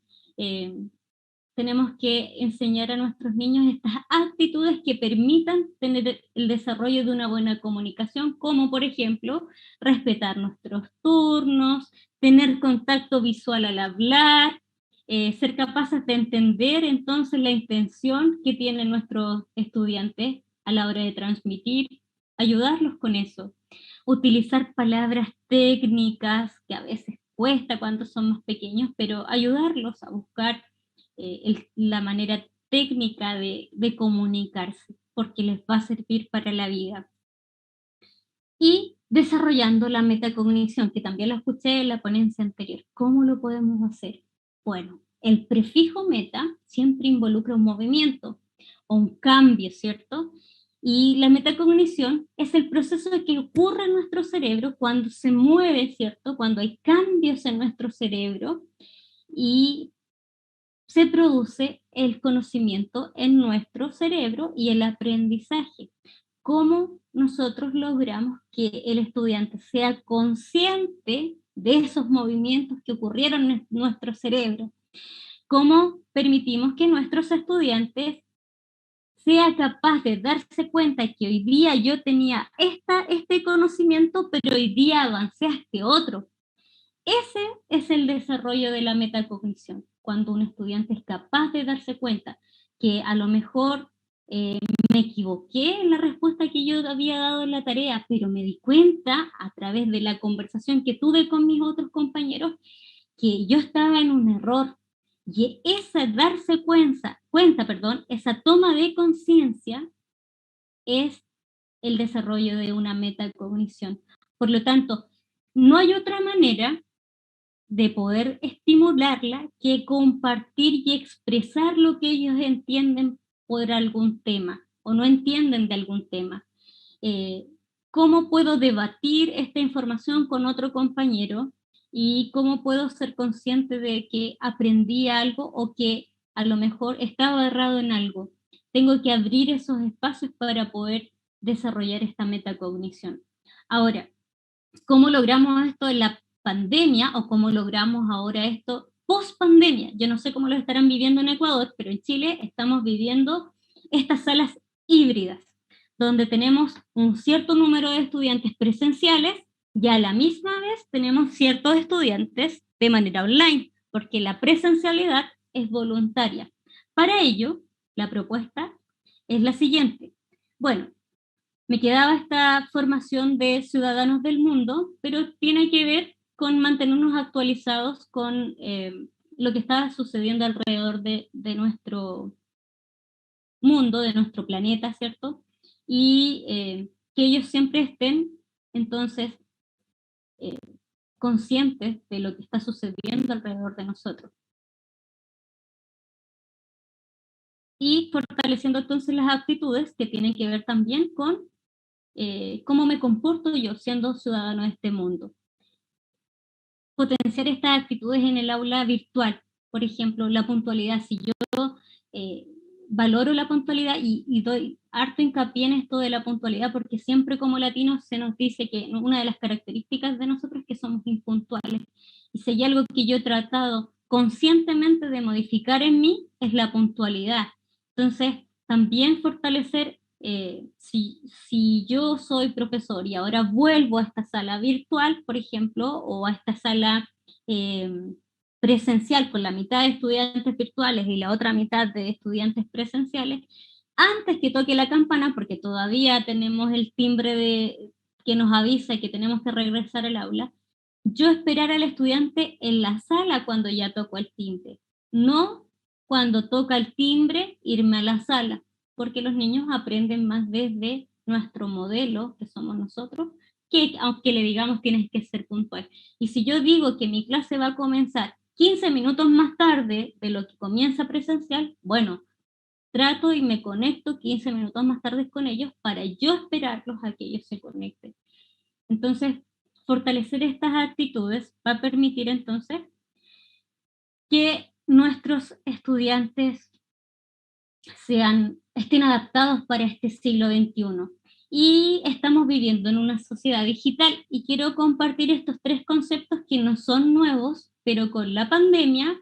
Tenemos que enseñar a nuestros niños estas actitudes que permitan tener el desarrollo de una buena comunicación, como por ejemplo, respetar nuestros turnos, tener contacto visual al hablar, ser capaces de entender entonces la intención que tienen nuestros estudiantes a la hora de transmitir, ayudarlos con eso. Utilizar palabras técnicas que a veces cuesta cuando son más pequeños, pero ayudarlos a buscar la manera técnica de comunicarse, porque les va a servir para la vida. Y desarrollando la metacognición, que también lo escuché en la ponencia anterior. ¿Cómo lo podemos hacer? Bueno, el prefijo meta siempre involucra un movimiento o un cambio, ¿cierto? Y la metacognición es el proceso que ocurre en nuestro cerebro cuando se mueve, ¿cierto? Cuando hay cambios en nuestro cerebro y se produce el conocimiento en nuestro cerebro y el aprendizaje. ¿Cómo nosotros logramos que el estudiante sea consciente de esos movimientos que ocurrieron en nuestro cerebro? ¿Cómo permitimos que nuestros estudiantes sea capaz de darse cuenta que hoy día yo tenía este conocimiento, pero hoy día avancé a este otro? Ese es el desarrollo de la metacognición, cuando un estudiante es capaz de darse cuenta que a lo mejor me equivoqué en la respuesta que yo había dado en la tarea, pero me di cuenta a través de la conversación que tuve con mis otros compañeros que yo estaba en un error. Y esa darse cuenta, esa toma de conciencia es el desarrollo de una metacognición. Por lo tanto, no hay otra manera de poder estimularla que compartir y expresar lo que ellos entienden por algún tema o no entienden de algún tema. ¿Cómo puedo debatir esta información con otro compañero? ¿Y cómo puedo ser consciente de que aprendí algo o que a lo mejor estaba errado en algo? Tengo que abrir esos espacios para poder desarrollar esta metacognición. Ahora, ¿cómo logramos esto en la pandemia o cómo logramos ahora esto post pandemia? Yo no sé cómo lo estarán viviendo en Ecuador, pero en Chile estamos viviendo estas salas híbridas, donde tenemos un cierto número de estudiantes presenciales y a la misma vez tenemos ciertos estudiantes de manera online, porque la presencialidad es voluntaria. Para ello, la propuesta es la siguiente. Bueno, me quedaba esta formación de ciudadanos del mundo, pero tiene que ver con mantenernos actualizados con lo que está sucediendo alrededor de nuestro mundo, de nuestro planeta, ¿cierto? Y que ellos siempre estén, entonces, conscientes de lo que está sucediendo alrededor de nosotros. Y fortaleciendo entonces las actitudes que tienen que ver también con cómo me comporto yo siendo ciudadano de este mundo. Potenciar estas actitudes en el aula virtual, por ejemplo, la puntualidad. Si yo valoro la puntualidad y doy harto hincapié en esto de la puntualidad, porque siempre como latinos se nos dice que una de las características de nosotros es que somos impuntuales. Y si hay algo que yo he tratado conscientemente de modificar en mí, es la puntualidad. Entonces, también fortalecer, si yo soy profesor y ahora vuelvo a esta sala virtual, por ejemplo, o a esta sala presencial con la mitad de estudiantes virtuales y la otra mitad de estudiantes presenciales, antes que toque la campana, porque todavía tenemos el timbre que nos avisa que tenemos que regresar al aula, yo esperar al estudiante en la sala cuando ya tocó el timbre, no cuando toca el timbre irme a la sala, porque los niños aprenden más desde nuestro modelo, que somos nosotros, que aunque le digamos tienes que ser puntual. Y si yo digo que mi clase va a comenzar 15 minutos más tarde de lo que comienza presencial, bueno, trato y me conecto 15 minutos más tarde con ellos para yo esperarlos a que ellos se conecten. Entonces, fortalecer estas actitudes va a permitir entonces que nuestros estudiantes estén adaptados para este siglo XXI. Y estamos viviendo en una sociedad digital y quiero compartir estos 3 conceptos que no son nuevos, pero con la pandemia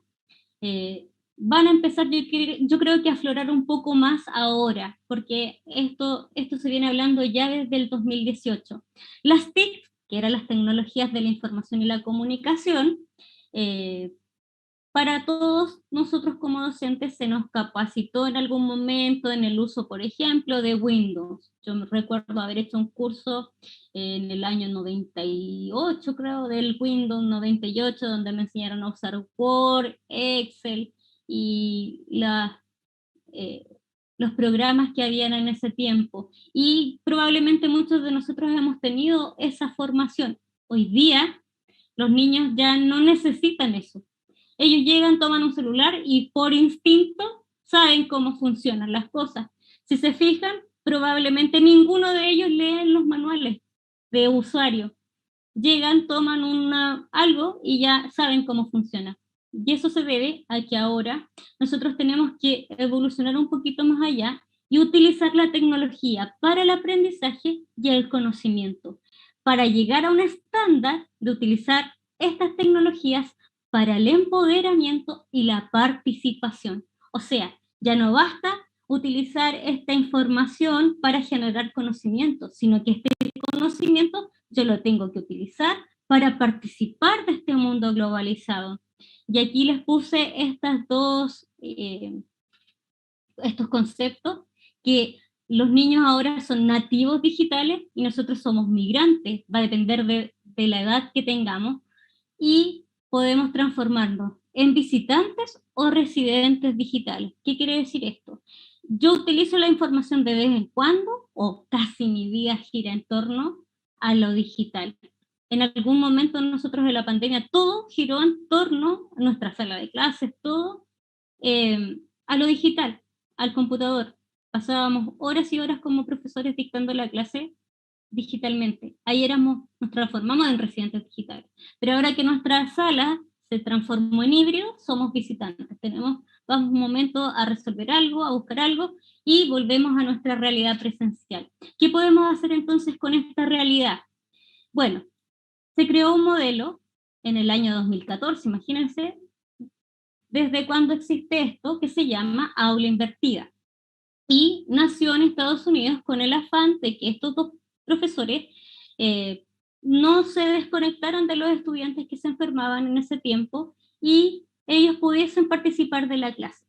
van a empezar, yo creo que a aflorar un poco más ahora, porque esto se viene hablando ya desde el 2018. Las TIC, que eran las tecnologías de la información y la comunicación, para todos nosotros como docentes se nos capacitó en algún momento en el uso, por ejemplo, de Windows. Yo me recuerdo haber hecho un curso en el año 98, creo, del Windows 98, donde me enseñaron a usar Word, Excel y los programas que habían en ese tiempo. Y probablemente muchos de nosotros hemos tenido esa formación. Hoy día los niños ya no necesitan eso. Ellos llegan, toman un celular y por instinto saben cómo funcionan las cosas. Si se fijan, probablemente ninguno de ellos lee los manuales de usuario. Llegan, toman algo y ya saben cómo funciona. Y eso se debe a que ahora nosotros tenemos que evolucionar un poquito más allá y utilizar la tecnología para el aprendizaje y el conocimiento, para llegar a un estándar de utilizar estas tecnologías para el empoderamiento y la participación. O sea, ya no basta utilizar esta información para generar conocimiento, sino que este conocimiento yo lo tengo que utilizar para participar de este mundo globalizado. Y aquí les puse estos conceptos, que los niños ahora son nativos digitales y nosotros somos migrantes, va a depender de la edad que tengamos, y podemos transformarnos en visitantes o residentes digitales. ¿Qué quiere decir esto? Yo utilizo la información de vez en cuando, o casi mi vida gira en torno a lo digital. En algún momento nosotros de la pandemia todo giró en torno a nuestra sala de clases, todo a lo digital, al computador. Pasábamos horas y horas como profesores dictando la clase digitalmente. Ahí nos transformamos en residentes digitales. Pero ahora que nuestra sala se transformó en híbrido, somos visitantes. Vamos un momento a resolver algo, a buscar algo, y volvemos a nuestra realidad presencial. ¿Qué podemos hacer entonces con esta realidad? Bueno, se creó un modelo en el año 2014, imagínense, desde cuándo existe esto, que se llama aula invertida. Y nació en Estados Unidos con el afán de que estos dos profesores no se desconectaran de los estudiantes que se enfermaban en ese tiempo y ellos pudiesen participar de la clase.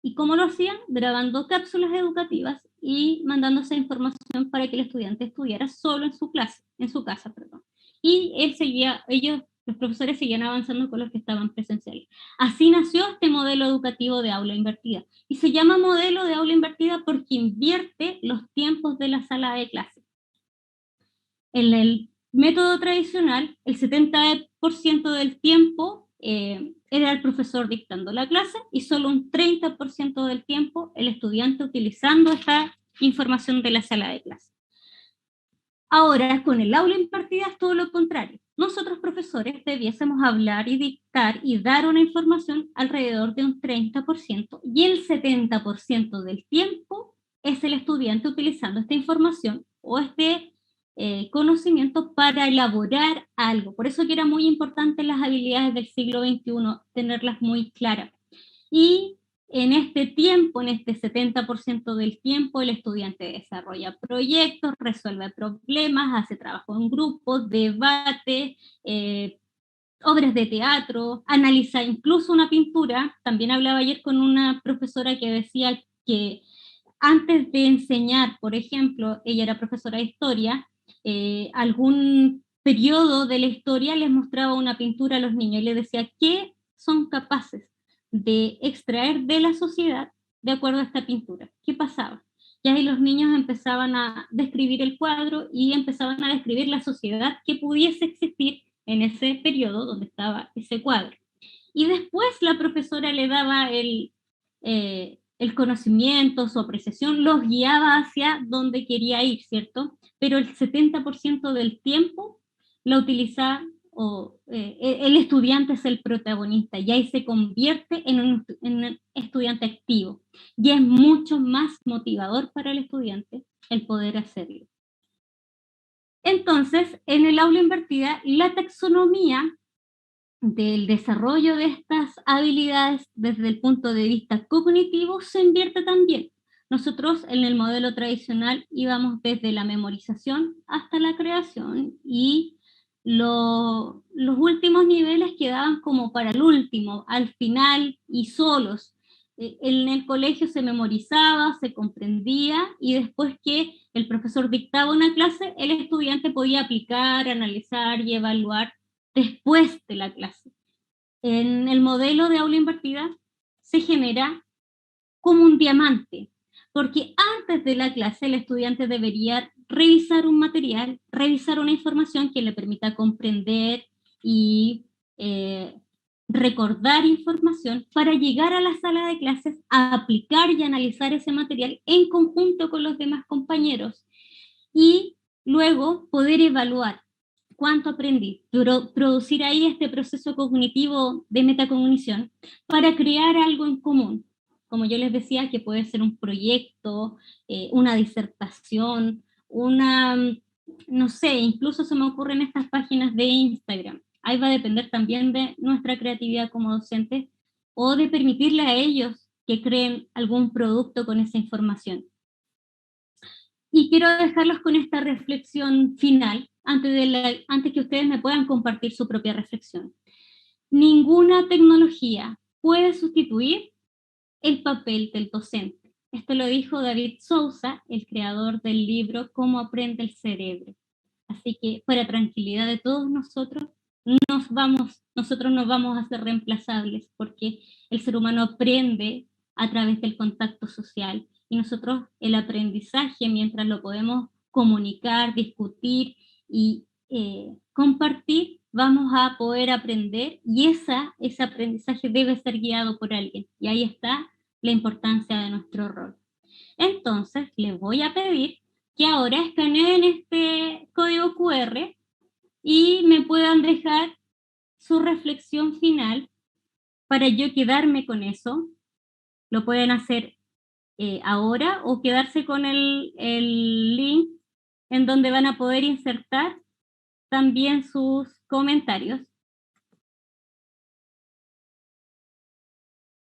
¿Y cómo lo hacían? Grabando cápsulas educativas y mandándose información para que el estudiante estudiara solo en su casa. Y los profesores seguían avanzando con los que estaban presenciales. Así nació este modelo educativo de aula invertida. Y se llama modelo de aula invertida porque invierte los tiempos de la sala de clase. En el método tradicional, el 70% del tiempo era el profesor dictando la clase y solo un 30% del tiempo el estudiante utilizando esta información de la sala de clase. Ahora, con el aula invertida es todo lo contrario. Nosotros, profesores, debiésemos hablar y dictar y dar una información alrededor de un 30%, y el 70% del tiempo es el estudiante utilizando esta información o este conocimiento para elaborar algo. Por eso que era muy importante las habilidades del siglo XXI, tenerlas muy claras. Y en este tiempo, en este 70% del tiempo, el estudiante desarrolla proyectos, resuelve problemas, hace trabajo en grupos, debate, obras de teatro, analiza incluso una pintura. También hablaba ayer con una profesora que decía que antes de enseñar, por ejemplo, ella era profesora de historia, algún periodo de la historia les mostraba una pintura a los niños y les decía qué son capaces de extraer de la sociedad de acuerdo a esta pintura. ¿Qué pasaba? Y ahí los niños empezaban a describir el cuadro y empezaban a describir la sociedad que pudiese existir en ese periodo donde estaba ese cuadro. Y después la profesora le daba el conocimiento, su apreciación, los guiaba hacia donde quería ir, ¿cierto? Pero el 70% del tiempo lo utiliza el estudiante es el protagonista y ahí se convierte en un estudiante activo y es mucho más motivador para el estudiante el poder hacerlo. Entonces, en el aula invertida, la taxonomía del desarrollo de estas habilidades desde el punto de vista cognitivo se invierte también. Nosotros en el modelo tradicional íbamos desde la memorización hasta la creación y los últimos niveles quedaban como para el último, al final y solos. En el colegio se memorizaba, se comprendía y después que el profesor dictaba una clase, el estudiante podía aplicar, analizar y evaluar después de la clase. En el modelo de aula invertida se genera como un diamante, porque antes de la clase el estudiante debería revisar un material, revisar una información que le permita comprender y recordar información para llegar a la sala de clases a aplicar y analizar ese material en conjunto con los demás compañeros y luego poder evaluar cuánto aprendí, producir ahí este proceso cognitivo de metacognición para crear algo en común. Como yo les decía, que puede ser un proyecto, una disertación, no sé, incluso se me ocurren estas páginas de Instagram. Ahí va a depender también de nuestra creatividad como docentes o de permitirle a ellos que creen algún producto con esa información. Y quiero dejarlos con esta reflexión final, antes que ustedes me puedan compartir su propia reflexión. Ninguna tecnología puede sustituir el papel del docente. Esto lo dijo David Sousa, el creador del libro Cómo aprende el cerebro. Así que, para tranquilidad de todos nosotros, nosotros no vamos a ser reemplazables, porque el ser humano aprende a través del contacto social, y nosotros el aprendizaje, mientras lo podemos comunicar, discutir y compartir, vamos a poder aprender, y ese aprendizaje debe ser guiado por alguien, y ahí está la importancia de nuestro rol. Entonces, les voy a pedir que ahora escaneen este código QR y me puedan dejar su reflexión final para yo quedarme con eso. Lo pueden hacer ahora, o quedarse con el link en donde van a poder insertar también sus comentarios.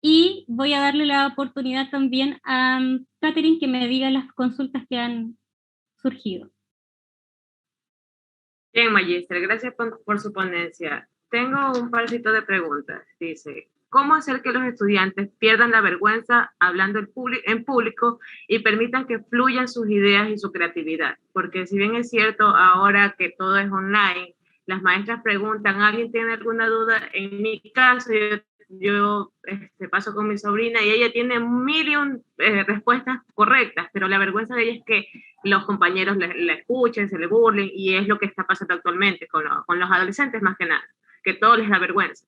Y voy a darle la oportunidad también a Catherine que me diga las consultas que han surgido. Bien, Magister, gracias por su ponencia. Tengo un parcito de preguntas. Dice, ¿cómo hacer que los estudiantes pierdan la vergüenza hablando en público y permitan que fluyan sus ideas y su creatividad? Porque si bien es cierto, ahora que todo es online, las maestras preguntan, ¿alguien tiene alguna duda? En mi caso, yo paso con mi sobrina y ella tiene mil y un respuestas correctas, pero la vergüenza de ella es que los compañeros la escuchen, se le burlen, y es lo que está pasando actualmente con los adolescentes más que nada, que todo les da vergüenza.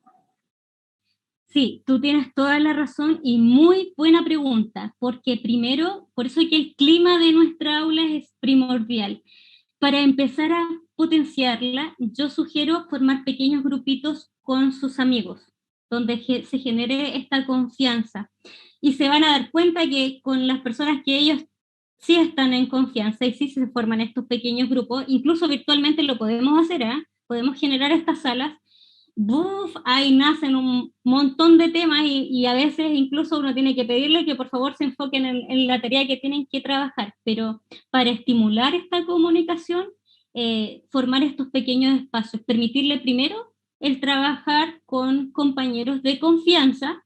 Sí, tú tienes toda la razón y muy buena pregunta, porque primero, por eso que el clima de nuestra aula es primordial. Para empezar a potenciarla, yo sugiero formar pequeños grupitos con sus amigos, donde se genere esta confianza. Y se van a dar cuenta que con las personas que ellos sí están en confianza y sí se forman estos pequeños grupos, incluso virtualmente lo podemos hacer, podemos generar estas salas. Ahí nacen un montón de temas y a veces incluso uno tiene que pedirle que por favor se enfoquen en la tarea que tienen que trabajar, pero para estimular esta comunicación, formar estos pequeños espacios, permitirle primero el trabajar con compañeros de confianza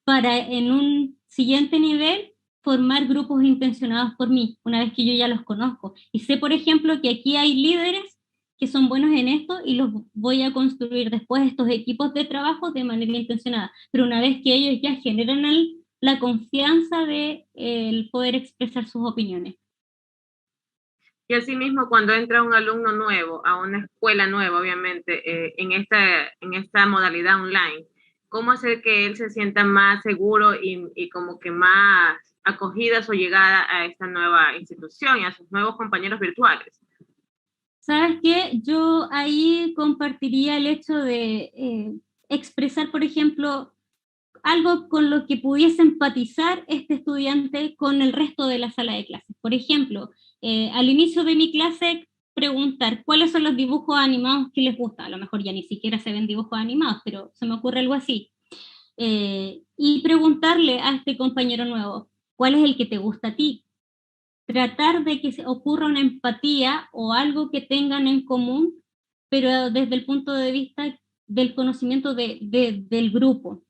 para en un siguiente nivel formar grupos intencionados por mí, una vez que yo ya los conozco. Y sé, por ejemplo, que aquí hay líderes que son buenos en esto y los voy a construir después estos equipos de trabajo de manera intencionada. Pero una vez que ellos ya generan la confianza de el poder expresar sus opiniones. Y asimismo, cuando entra un alumno nuevo a una escuela nueva, obviamente, en esta modalidad online, ¿cómo hacer que él se sienta más seguro y como que más acogida a su llegada a esta nueva institución y a sus nuevos compañeros virtuales? ¿Sabes qué? Yo ahí compartiría el hecho de expresar, por ejemplo, algo con lo que pudiese empatizar este estudiante con el resto de la sala de clases. Por ejemplo, al inicio de mi clase, preguntar cuáles son los dibujos animados que les gusta. A lo mejor ya ni siquiera se ven dibujos animados, pero se me ocurre algo así. Y preguntarle a este compañero nuevo, ¿cuál es el que te gusta a ti? Tratar de que se ocurra una empatía o algo que tengan en común, pero desde el punto de vista del conocimiento del grupo.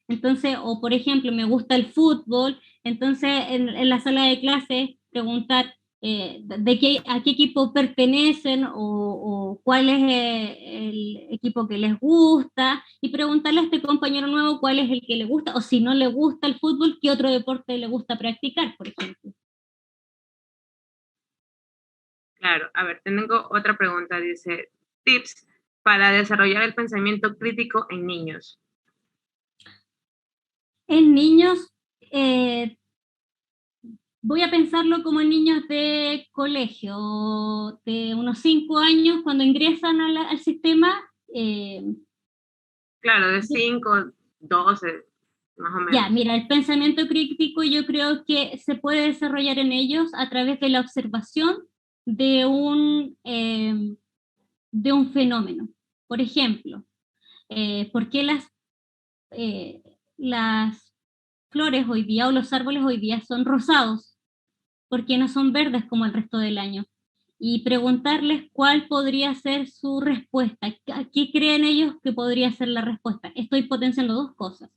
Entonces, o por ejemplo, me gusta el fútbol, entonces en la sala de clases preguntar a qué equipo pertenecen o cuál es el equipo que les gusta, y preguntarle a este compañero nuevo cuál es el que le gusta, o si no le gusta el fútbol, qué otro deporte le gusta practicar, por ejemplo. Claro, a ver, tengo otra pregunta, dice, tips para desarrollar el pensamiento crítico en niños. En niños, voy a pensarlo como en niños de colegio, de unos 5 años, cuando ingresan al sistema. Claro, de 5, 12, más o menos. Ya, mira, el pensamiento crítico yo creo que se puede desarrollar en ellos a través de la observación de un fenómeno. Por ejemplo, ¿por qué las flores hoy día o los árboles hoy día son rosados? ¿Por qué no son verdes como el resto del año? Y preguntarles cuál podría ser su respuesta. ¿Qué creen ellos que podría ser la respuesta? Estoy potenciando dos cosas.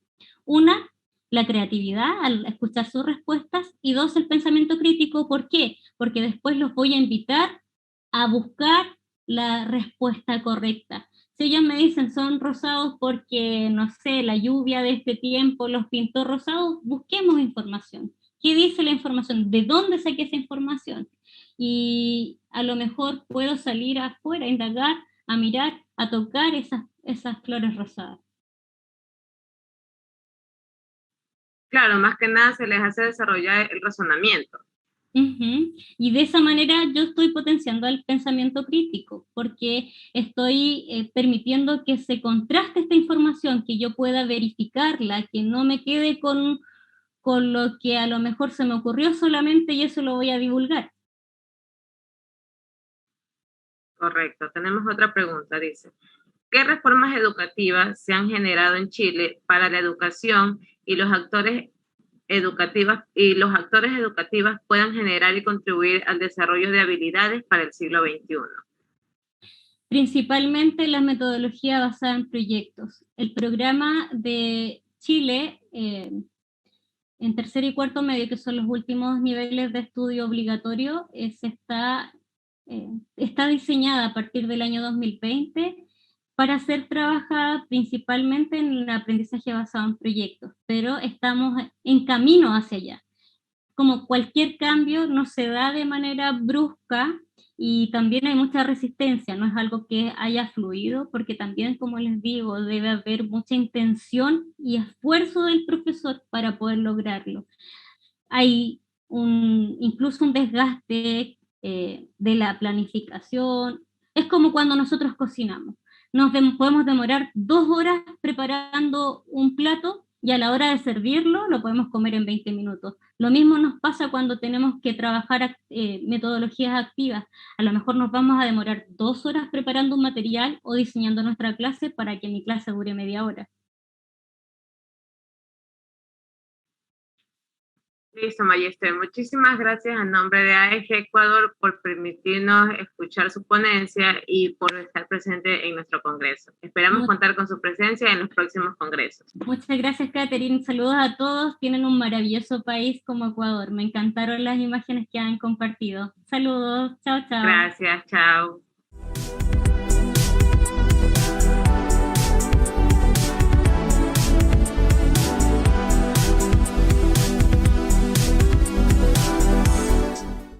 Una, la creatividad al escuchar sus respuestas, y dos, el pensamiento crítico. ¿Por qué? Porque después los voy a invitar a buscar la respuesta correcta. Si ellos me dicen son rosados porque, no sé, la lluvia de este tiempo los pintó rosados, busquemos información. ¿Qué dice la información? ¿De dónde saqué esa información? Y a lo mejor puedo salir afuera, a indagar, a mirar, a tocar esas flores rosadas. Claro, más que nada se les hace desarrollar el razonamiento. Y de esa manera yo estoy potenciando el pensamiento crítico, porque estoy permitiendo que se contraste esta información, que yo pueda verificarla, que no me quede con lo que a lo mejor se me ocurrió solamente y eso lo voy a divulgar. Correcto. Tenemos otra pregunta, dice. ¿Qué reformas educativas se han generado en Chile para la educación y los actores educativos puedan generar y contribuir al desarrollo de habilidades para el siglo XXI? Principalmente la metodología basada en proyectos. El programa de Chile, en tercer y cuarto medio, que son los últimos niveles de estudio obligatorio, está diseñada a partir del año 2020 para ser trabajada principalmente en el aprendizaje basado en proyectos, pero estamos en camino hacia allá. Como cualquier cambio, no se da de manera brusca y también hay mucha resistencia, no es algo que haya fluido, porque también, como les digo, debe haber mucha intención y esfuerzo del profesor para poder lograrlo. Hay incluso un desgaste de la planificación. Es como cuando nosotros cocinamos. Podemos demorar 2 horas preparando un plato y a la hora de servirlo lo podemos comer en 20 minutos. Lo mismo nos pasa cuando tenemos que trabajar metodologías activas. A lo mejor nos vamos a demorar 2 horas preparando un material o diseñando nuestra clase para que mi clase dure media hora. Listo, Mayester. Muchísimas gracias en nombre de AEG Ecuador por permitirnos escuchar su ponencia y por estar presente en nuestro congreso. Esperamos contar con su presencia en los próximos congresos. Muchas gracias, Catherine. Saludos a todos. Tienen un maravilloso país como Ecuador. Me encantaron las imágenes que han compartido. Saludos. Chao, chao. Gracias. Chao.